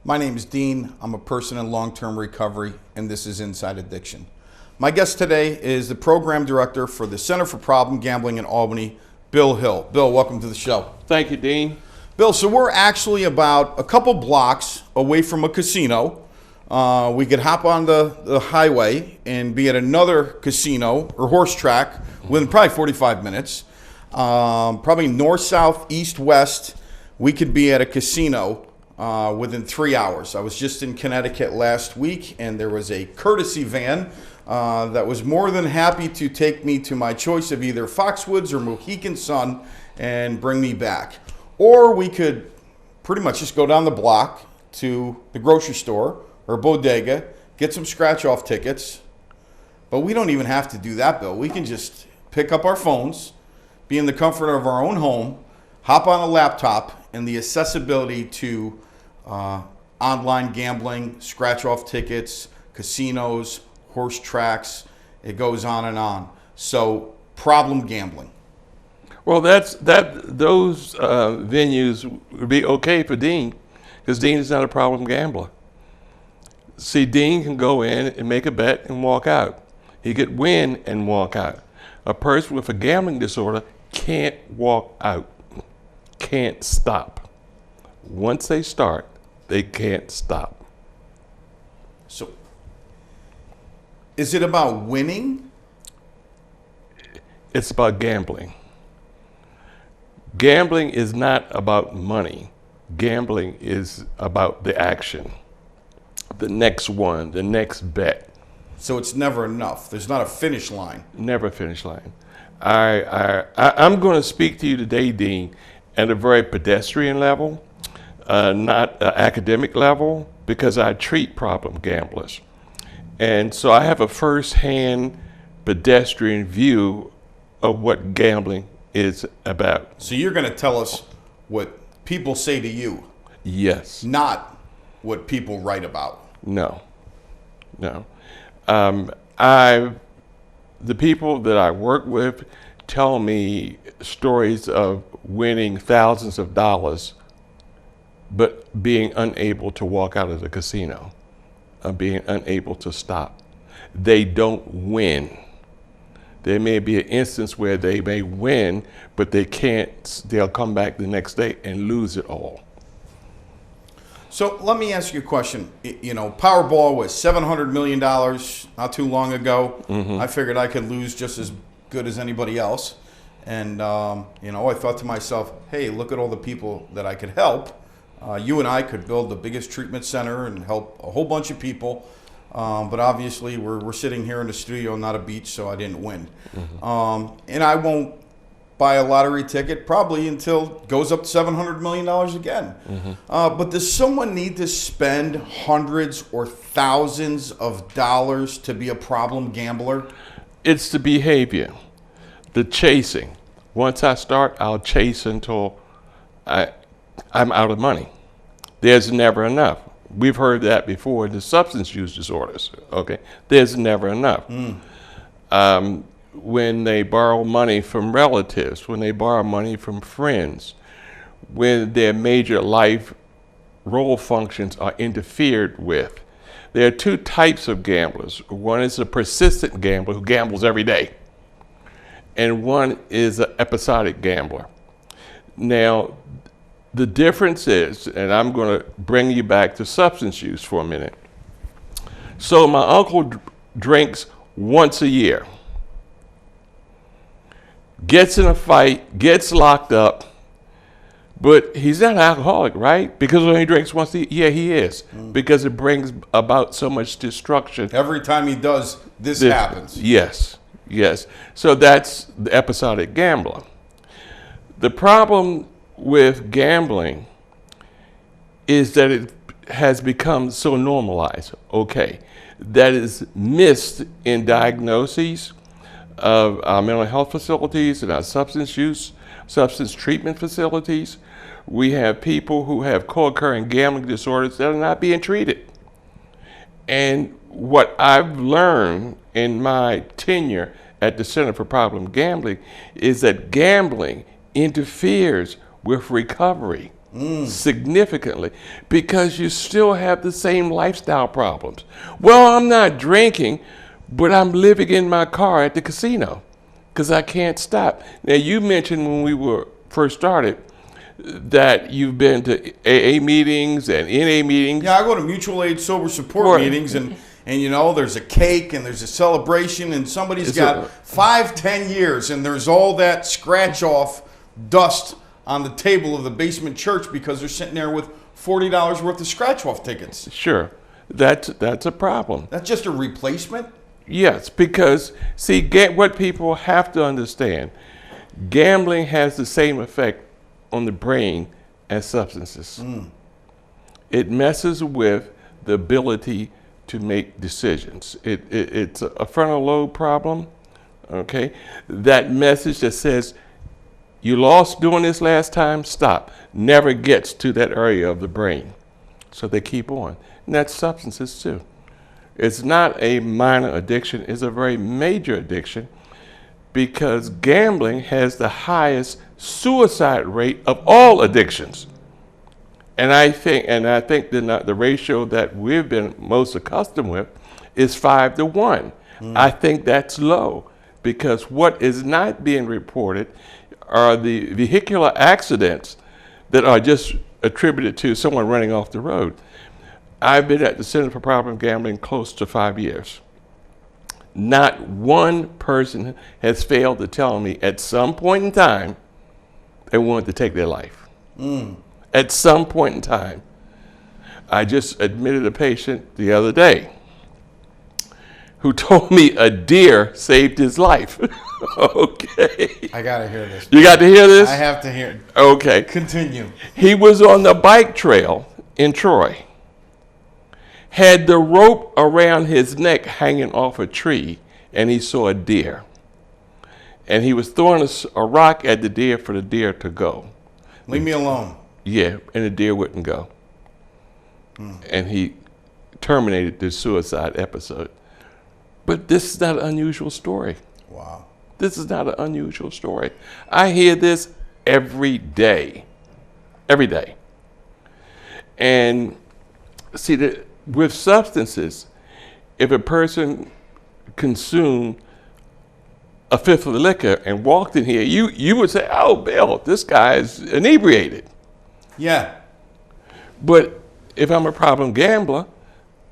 My name is Dean. I'm a person in long-term recovery, and this is Inside Addiction. My guest today is the program director for the Center for Problem Gambling in Albany, Bill Hale. Bill, welcome to the show. Thank you, Dean. Bill, so we're actually about a couple blocks away from a casino. We could hop on the highway and be at another casino or horse track within probably 45 minutes. Probably north, south, east, west. We could be at a casino within 3 hours. I was just in Connecticut last week, and there was a courtesy van that was more than happy to take me to my choice of either Foxwoods or Mohegan Sun and bring me back. Or we could pretty much just go down the block to the grocery store or bodega, get some scratch-off tickets. But we don't even have to do that, Bill. We can just pick up our phones, be in the comfort of our own home, hop on a laptop, and the accessibility to online gambling, scratch-off tickets, casinos, horse tracks, it goes on and on. So, problem gambling. Well, those venues would be okay for Dean, because Dean is not a problem gambler. See, Dean can go in and make a bet and walk out. He could win and walk out. A person with a gambling disorder can't walk out, can't stop. Once they start, they can't stop. So, is it about winning? It's about gambling. Gambling is not about money. Gambling is about the action. The next one, the next bet. So it's never enough. There's not a finish line. Never a finish line. I'm going to speak to you today, Dean, at a very pedestrian level, not an academic level, because I treat problem gamblers. And so I have a first-hand pedestrian view of what gambling is about. So you're going to tell us what people say to you. Yes. Not what people write about. No. The people that I work with tell me stories of winning thousands of dollars, but being unable to walk out of the casino, being unable to stop. They don't win. There may be an instance where they may win, but they can't. They'll come back the next day and lose it all. So let me ask you a question. You know, Powerball was $700 million not too long ago. Mm-hmm. I figured I could lose just as good as anybody else. And, I thought to myself, hey, look at all the people that I could help. You and I could build the biggest treatment center and help a whole bunch of people. But obviously, we're sitting here in the studio, not a beach, so I didn't win. Mm-hmm. And I won't buy a lottery ticket probably until it goes up to $700 million again. Mm-hmm. But does someone need to spend hundreds or thousands of dollars to be a problem gambler? It's the behavior, the chasing. Once I start, I'll chase until I'm out of money. There's never enough. We've heard that before in the substance use disorders, okay? There's never enough. When they borrow money from relatives, when they borrow money from friends, when their major life role functions are interfered with. There are two types of gamblers. One is a persistent gambler who gambles every day, and one is an episodic gambler. Now, the difference is, and I'm going to bring you back to substance use for a minute. So my uncle drinks once a year, gets in a fight, gets locked up, but he's not an alcoholic, right? Because when he drinks once a year, he is, because it brings about so much destruction. Every time he does, this happens. Yes. So that's the episodic gambler. The problem with gambling is that it has become so normalized, that is missed in diagnoses of our mental health facilities and our substance treatment facilities. We have people who have co-occurring gambling disorders that are not being treated. And what I've learned in my tenure at the Center for Problem Gambling is that gambling interferes with recovery. significantly, because you still have the same lifestyle problems. Well, I'm not drinking, but I'm living in my car at the casino because I can't stop. Now, you mentioned when we were first started that you've been to AA meetings and NA meetings. Yeah, I go to mutual aid sober support meetings, and you know, there's a cake and there's a celebration, and somebody's got 5-10 years, and there's all that scratch off dust on the table of the basement church because they're sitting there with $40 worth of scratch off tickets. Sure, that's a problem. That's just a replacement? Yes, because see, what people have to understand, gambling has the same effect on the brain as substances. It messes with the ability to make decisions. It's a frontal lobe problem, okay? That message that says, you lost doing this last time, stop, never gets to that area of the brain. So they keep on. And that's substances too. It's not a minor addiction, it's a very major addiction, because gambling has the highest suicide rate of all addictions. And I think the ratio that we've been most accustomed with is 5-to-1. I think that's low, because what is not being reported are the vehicular accidents that are just attributed to someone running off the road. I've been at the Center for Problem Gambling close to 5 years. Not one person has failed to tell me at some point in time they wanted to take their life. At some point in time. I just admitted a patient the other day who told me a deer saved his life. Okay. I gotta hear this. You got to hear this? I have to hear it. Okay. Continue. He was on the bike trail in Troy, had the rope around his neck hanging off a tree, and he saw a deer. And he was throwing a rock at the deer for the deer to go. Leave me alone. Yeah, and the deer wouldn't go. And he terminated the suicide episode. But this is not an unusual story. Wow. This is not an unusual story. I hear this every day. Every day. And see, with substances, if a person consumed a fifth of the liquor and walked in here, you would say, oh, Bill, this guy is inebriated. Yeah. But if I'm a problem gambler,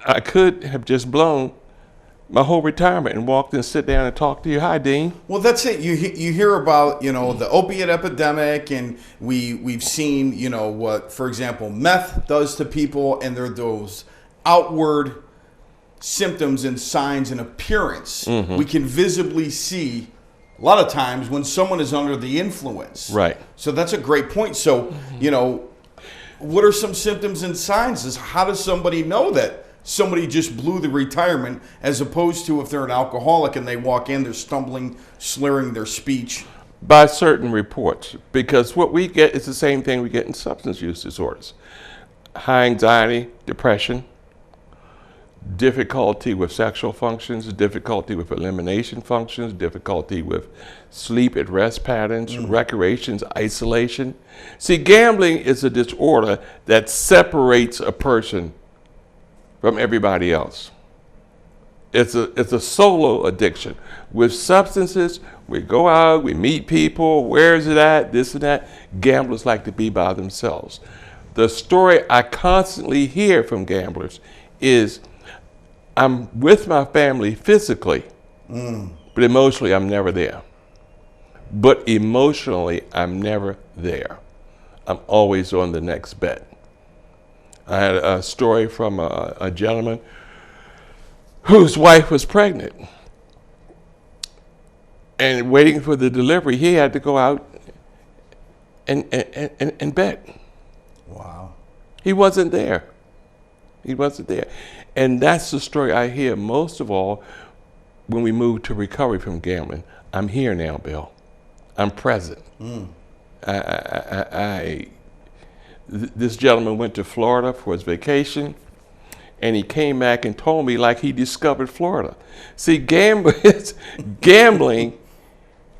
I could have just blown my whole retirement and walked and sit down and talk to you. Hi, Dean. Well, that's it. You hear about, you know, the opiate epidemic, and we've seen, you know, what, for example, meth does to people, and there are those outward symptoms and signs and appearance. We can visibly see a lot of times when someone is under the influence. Right. So that's a great point. So, you know, what are some symptoms and signs? How does somebody know that somebody just blew the retirement, as opposed to if they're an alcoholic and they walk in, they're stumbling, slurring their speech? By certain reports, because what we get is the same thing we get in substance use disorders. High anxiety, depression, difficulty with sexual functions, difficulty with elimination functions, difficulty with sleep at rest patterns, recreations, isolation. See, gambling is a disorder that separates a person from everybody else. It's a solo addiction. With substances, we go out, we meet people, where is it at, this and that. Gamblers like to be by themselves. The story I constantly hear from gamblers is, I'm with my family physically, but emotionally I'm never there. But emotionally, I'm never there. I'm always on the next bet. I had a story from a gentleman whose wife was pregnant. And waiting for the delivery, he had to go out and bet. Wow. He wasn't there. He wasn't there. And that's the story I hear most of all when we move to recovery from gambling. I'm here now, Bill. I'm present. This gentleman went to Florida for his vacation, and he came back and told me like he discovered Florida. See, gambling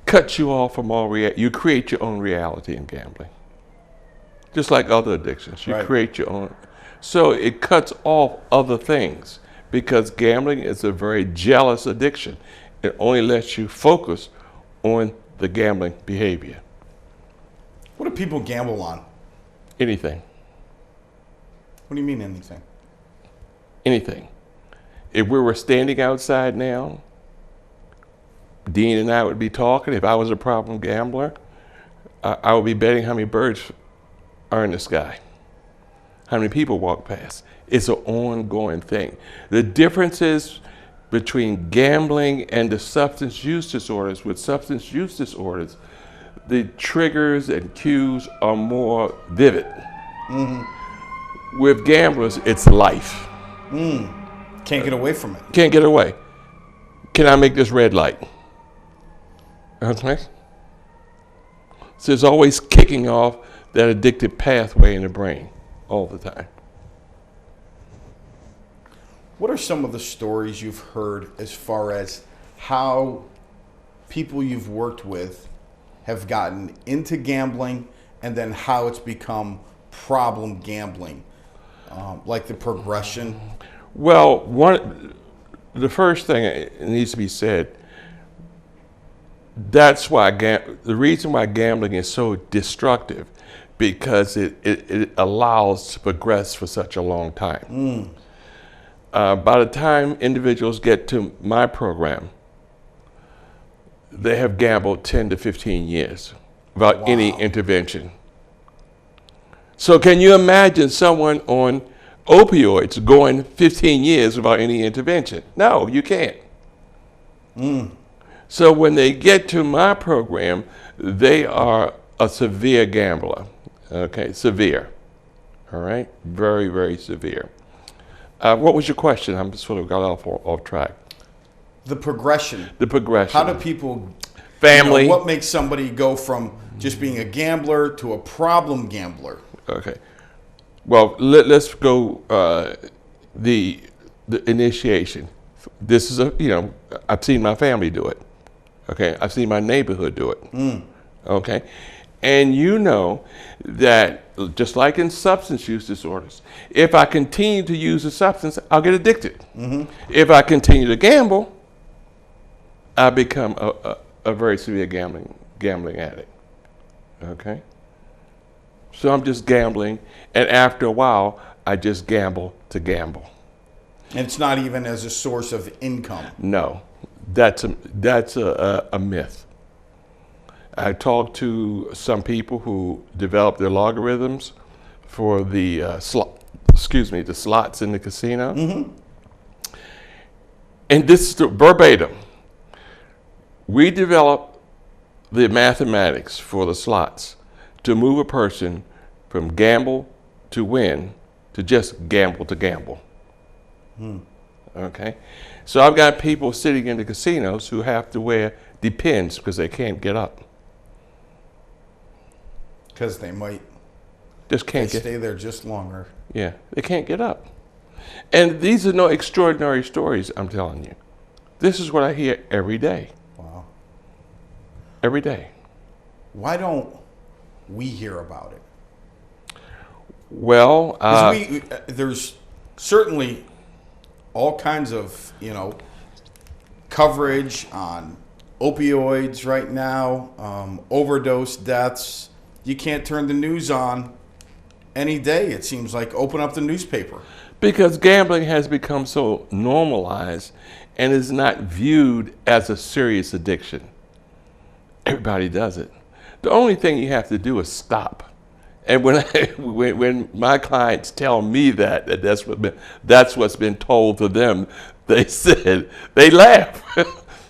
cuts you off from all reality. You create your own reality in gambling. just like other addictions. You Right. create your own. So it cuts off other things because gambling is a very jealous addiction. It only lets you focus on the gambling behavior. What do people gamble on? Anything. What do you mean anything? Anything. If we were standing outside now, Dean and I would be talking. If I was a problem gambler, I would be betting how many birds are in the sky, how many people walk past. It's an ongoing thing. The differences between gambling and the substance use disorders, with substance use disorders, the triggers and cues are more vivid. With gamblers, it's life. Can't get away from it. Can't get away. Can I make this red light? Okay. So it's always kicking off that addictive pathway in the brain all the time. What are some of the stories you've heard as far as how people you've worked with have gotten into gambling and then how it's become problem gambling? Like the progression? Well, the first thing that needs to be said, that's why the reason why gambling is so destructive, because it allows to progress for such a long time. By the time individuals get to my program, they have gambled 10 to 15 years without any intervention. So can you imagine someone on opioids going 15 years without any intervention? No, you can't. So when they get to my program, they are a severe gambler. Okay, severe. All right, very, very severe. What was your question? I'm sort of got off track. The progression. The progression. How do people, Family. what makes somebody go from just being a gambler to a problem gambler? Okay. Well, let's go the initiation. This is I've seen my family do it. Okay, I've seen my neighborhood do it. Okay, and you know that just like in substance use disorders, if I continue to use a substance, I'll get addicted. If I continue to gamble, I become a very severe gambling addict. Okay, so I'm just gambling, and after a while, I just gamble to gamble. And it's not even as a source of income. No, that's a myth. I talked to some people who developed their logarithms for the slots in the casino. And this is verbatim. We developed the mathematics for the slots to move a person from gamble to win to just gamble to gamble. Okay, so I've got people sitting in the casinos who have to wear depends because they can't get up. Because they might Just can't get. stay there just longer. Yeah, they can't get up. And these are no extraordinary stories, I'm telling you. This is what I hear every day. Wow. Every day. Why don't we hear about it? Well, 'Cause there's certainly all kinds of, coverage on opioids right now, overdose deaths. You can't turn the news on any day, it seems like. Open up the newspaper. because gambling has become so normalized and is not viewed as a serious addiction. Everybody does it. The only thing you have to do is stop. And when my clients tell me that's what's been told to them, they laugh.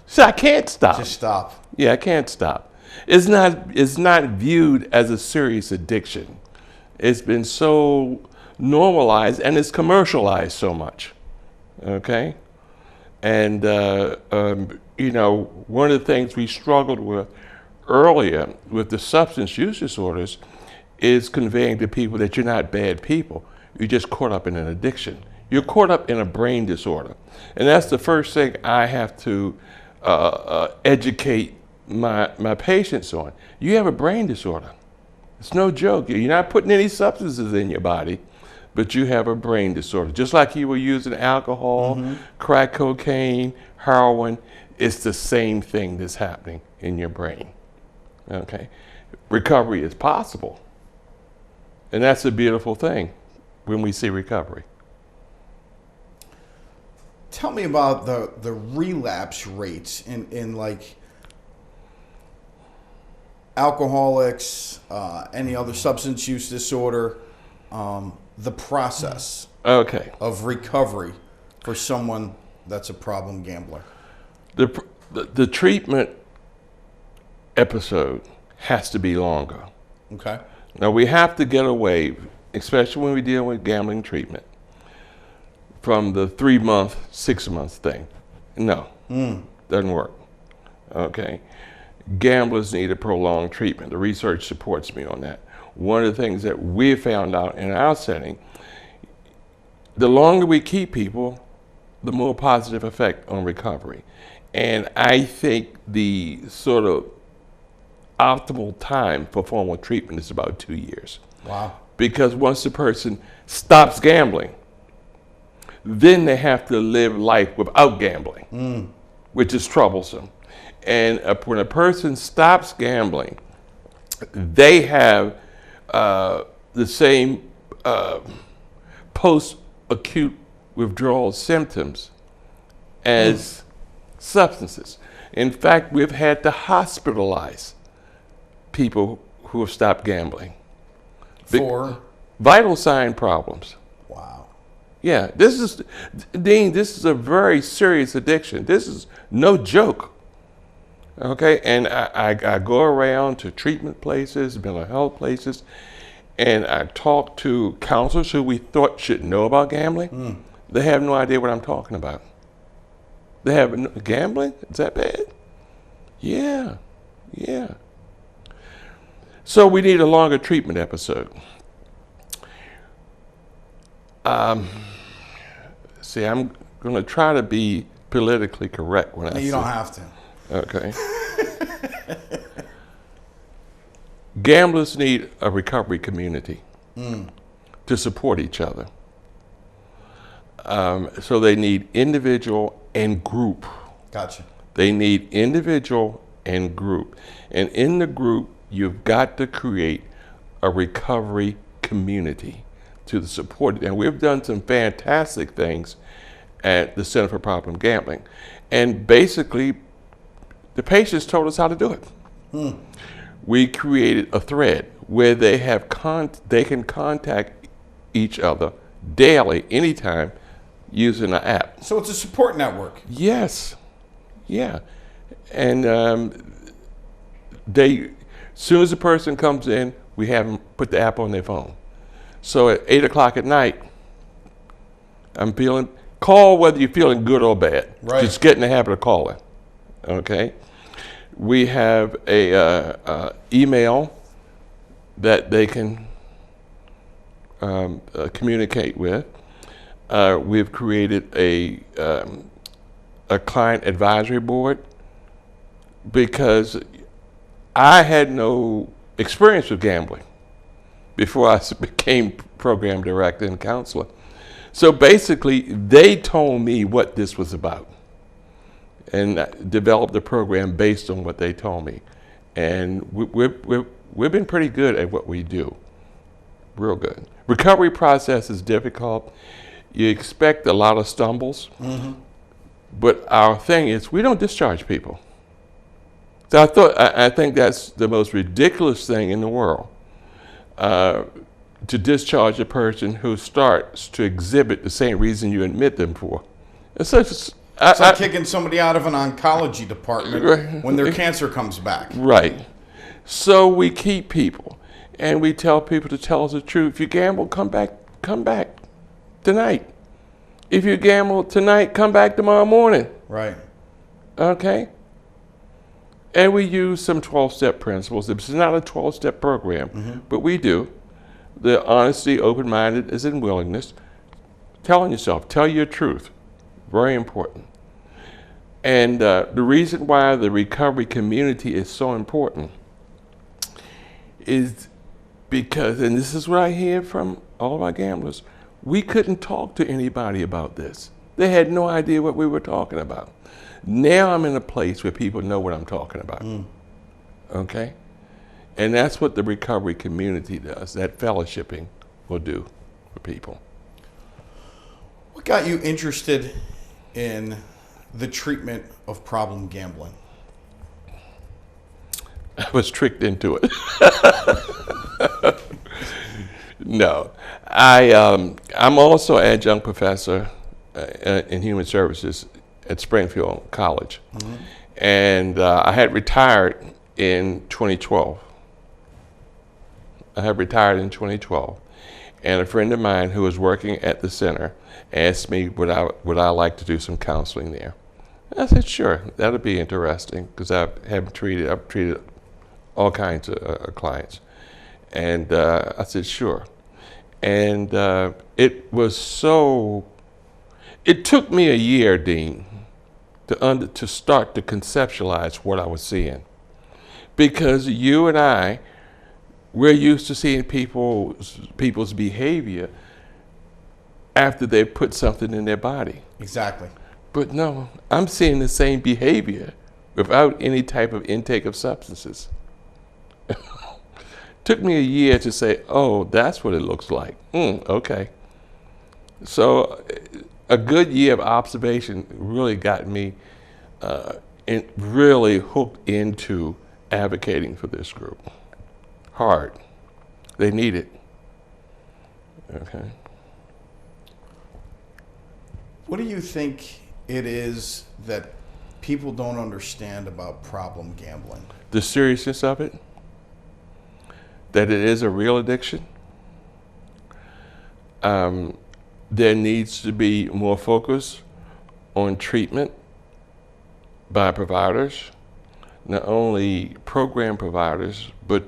So I can't stop. Just stop. Yeah, I can't stop. It's not viewed as a serious addiction. It's been so normalized and it's commercialized so much. Okay? And one of the things we struggled with earlier with the substance use disorders is conveying to people that you're not bad people. You're just caught up in an addiction. You're caught up in a brain disorder. And that's the first thing I have to educate my patients on. You have a brain disorder. It's no joke. You're not putting any substances in your body, but you have a brain disorder. Just like you were using alcohol, crack cocaine, heroin, it's the same thing that's happening in your brain. Okay? Recovery is possible. And that's a beautiful thing when we see recovery. Tell me about the relapse rates in like alcoholics, any other substance use disorder, the process of recovery for someone that's a problem gambler. The treatment episode has to be longer. Okay. Now we have to get away, especially when we deal with gambling treatment, from the 3-month, 6-month thing. No, doesn't work. Okay. Gamblers need a prolonged treatment. The research supports me on that. One of the things that we found out in our setting, the longer we keep people, the more positive effect on recovery. And I think the sort of optimal time for formal treatment is about 2 years. Wow. Because once the person stops gambling, then they have to live life without gambling, which is troublesome. And when a person stops gambling, they have the same post-acute withdrawal symptoms as substances. In fact, we've had to hospitalize people who have stopped gambling. For? Vital sign problems. Wow. Yeah, Dean, this is a very serious addiction. This is no joke. Okay, and I go around to treatment places, mental health places, and I talk to counselors who we thought should know about gambling. They have no idea what I'm talking about. They have gambling? Is that bad? Yeah. So we need a longer treatment episode. See, I'm going to try to be politically correct when I say. You don't have to. Okay. Gamblers need a recovery community to support each other. So they need individual and group. Gotcha. They need individual and group. And in the group, you've got to create a recovery community to support it. And we've done some fantastic things at the Center for Problem Gambling. And basically, the patients told us how to do it. We created a thread where they can contact each other daily, anytime, using an app. So it's a support network. Yes, yeah, and as soon as the person comes in, we have them put the app on their phone. So at 8 o'clock at night, call whether you're feeling good or bad. Right. Just get in the habit of calling. Okay. We have a email that they can communicate with. We've created a client advisory board because I had no experience with gambling before I became program director and counselor. So basically, they told me what this was about and developed a program based on what they told me. And we've been pretty good at what we do, real good. Recovery process is difficult. You expect a lot of stumbles, but our thing is we don't discharge people. So I think that's the most ridiculous thing in the world, to discharge a person who starts to exhibit the same reason you admit them for. It's like kicking somebody out of an oncology department when their cancer comes back. Right. So we keep people, and we tell people to tell us the truth. If you gamble, come back tonight. If you gamble tonight, come back tomorrow morning. Right. Okay? And we use some 12-step principles. It's not a 12-step program, but we do. The honesty, open-mindedness, and willingness. Telling yourself, tell your truth. Very important. And the reason why the recovery community is so important is Because, and this is what I hear from all of our gamblers, we couldn't talk to anybody about this. They had no idea what we were talking about. Now I'm in a place where people know what I'm talking about. Okay? And that's what the recovery community does. That fellowshipping will do for people. What got you interested in the treatment of problem gambling? I was tricked into it. No. I'm also adjunct professor in human services at Springfield College. And I had retired in 2012. And a friend of mine who was working at the center asked me would I like to do some counseling there. And I said, sure, that'll be interesting, because I've treated all kinds of clients. And I said, sure. And it took me a year, Dean, to start to conceptualize what I was seeing. Because you and I, we're used to seeing people's behavior after they put something in their body. Exactly. But no, I'm seeing the same behavior without any type of intake of substances. Took me a year to say, oh, that's what it looks like. Okay. So a good year of observation really got me really hooked into advocating for this group. Hard. They need it. Okay. What do you think it is that people don't understand about problem gambling? The seriousness of it, that it is a real addiction. There needs to be more focus on treatment by providers, not only program providers, but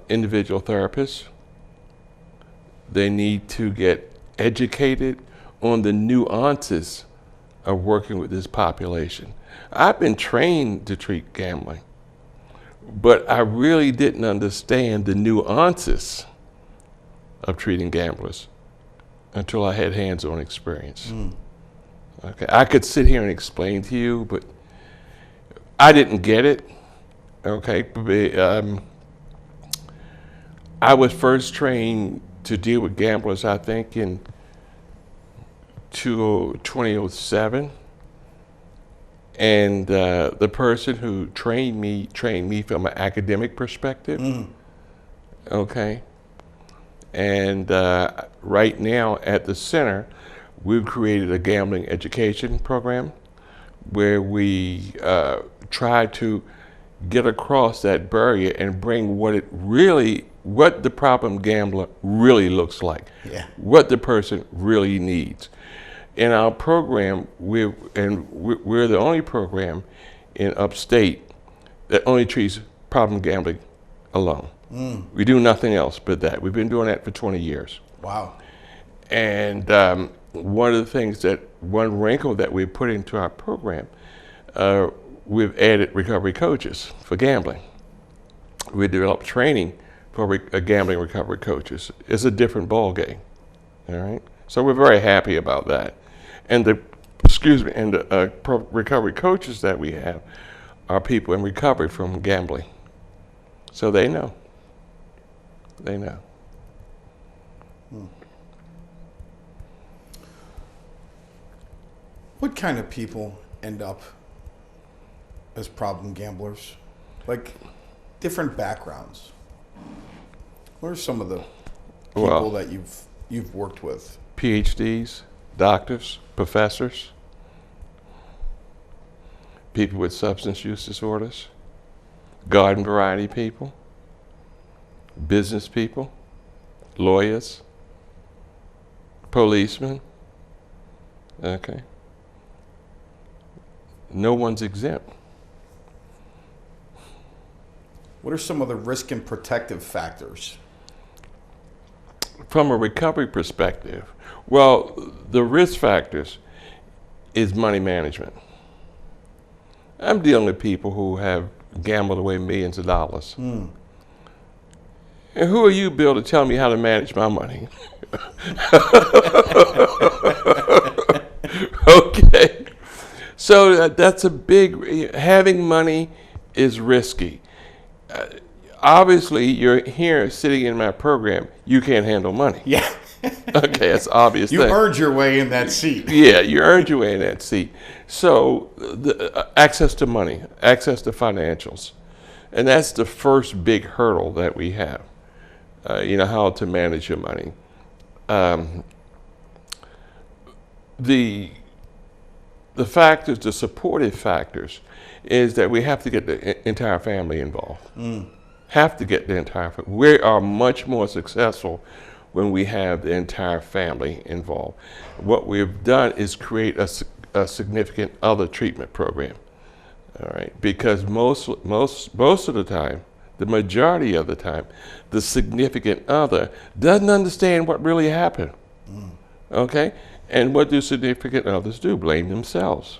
individual therapists. They need to get educated on the nuances of working with this population. I've been trained to treat gambling, but I really didn't understand the nuances of treating gamblers until I had hands-on experience. Okay, I could sit here and explain to you, but I didn't get it. Okay, I was first trained to deal with gamblers, I think, in 2007. And the person who trained me from an academic perspective. Okay. And right now at the center, we've created a gambling education program where we try to get across that barrier and bring what the problem gambler really looks like, what the person really needs. In our program, we're the only program in upstate that only treats problem gambling alone. We do nothing else but that. We've been doing that for 20 years. Wow. And one of the things one wrinkle that we put into our program, we've added recovery coaches for gambling. We developed training for gambling recovery coaches. It's a different ball game, all right? So we're very happy about that. And the recovery coaches that we have are people in recovery from gambling. So they know. They know. What kind of people end up as problem gamblers? Like, different backgrounds. What are some of the people that you've worked with? PhDs, doctors, professors, people with substance use disorders, garden variety people, business people, lawyers, policemen. Okay. No one's exempt. What are some of the risk and protective factors? From a recovery perspective, well, the risk factors is money management. I'm dealing with people who have gambled away millions of dollars. And who are you, Bill, to tell me how to manage my money? Okay. So that's a big, having money is risky. Obviously, you're here sitting in my program, you can't handle money. Yeah. Okay, that's obvious. You earned your way in that seat. Yeah, you earned your way in that seat. So, access to money, access to financials. And that's the first big hurdle that we have. How to manage your money. The factors, the supportive factors, is that we have to get the entire family involved. Have to get the entire family. We are much more successful when we have the entire family involved. What we've done is create a significant other treatment program. All right, because most of the time, the majority of the time, the significant other doesn't understand what really happened. Okay, and what do significant others do? Blame themselves.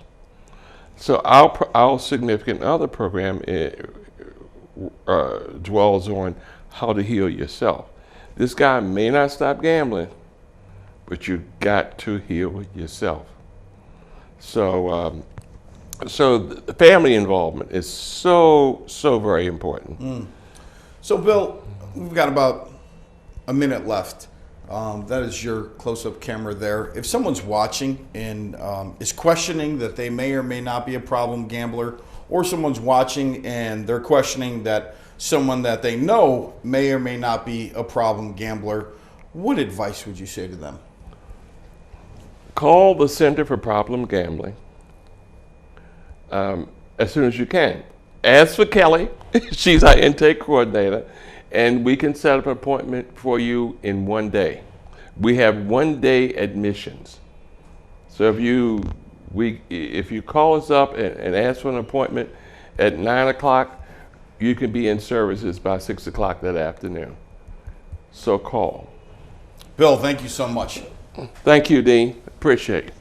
So our significant other program dwells on how to heal yourself. This guy may not stop gambling, but you got to heal yourself. So the family involvement is so very important. So, Bill, we've got about a minute left. That is your close-up camera there. If someone's watching and is questioning that they may or may not be a problem gambler, or someone's watching and they're questioning that someone that they know may or may not be a problem gambler, what advice would you say to them? Call the Center for Problem Gambling as soon as you can. Ask for Kelly. She's our intake coordinator, and we can set up an appointment for you in 1 day. We have 1-day admissions. So if you call us up and ask for an appointment at 9 o'clock, you can be in services by 6 o'clock that afternoon. So call. Bill, thank you so much. Thank you, Dean. Appreciate it.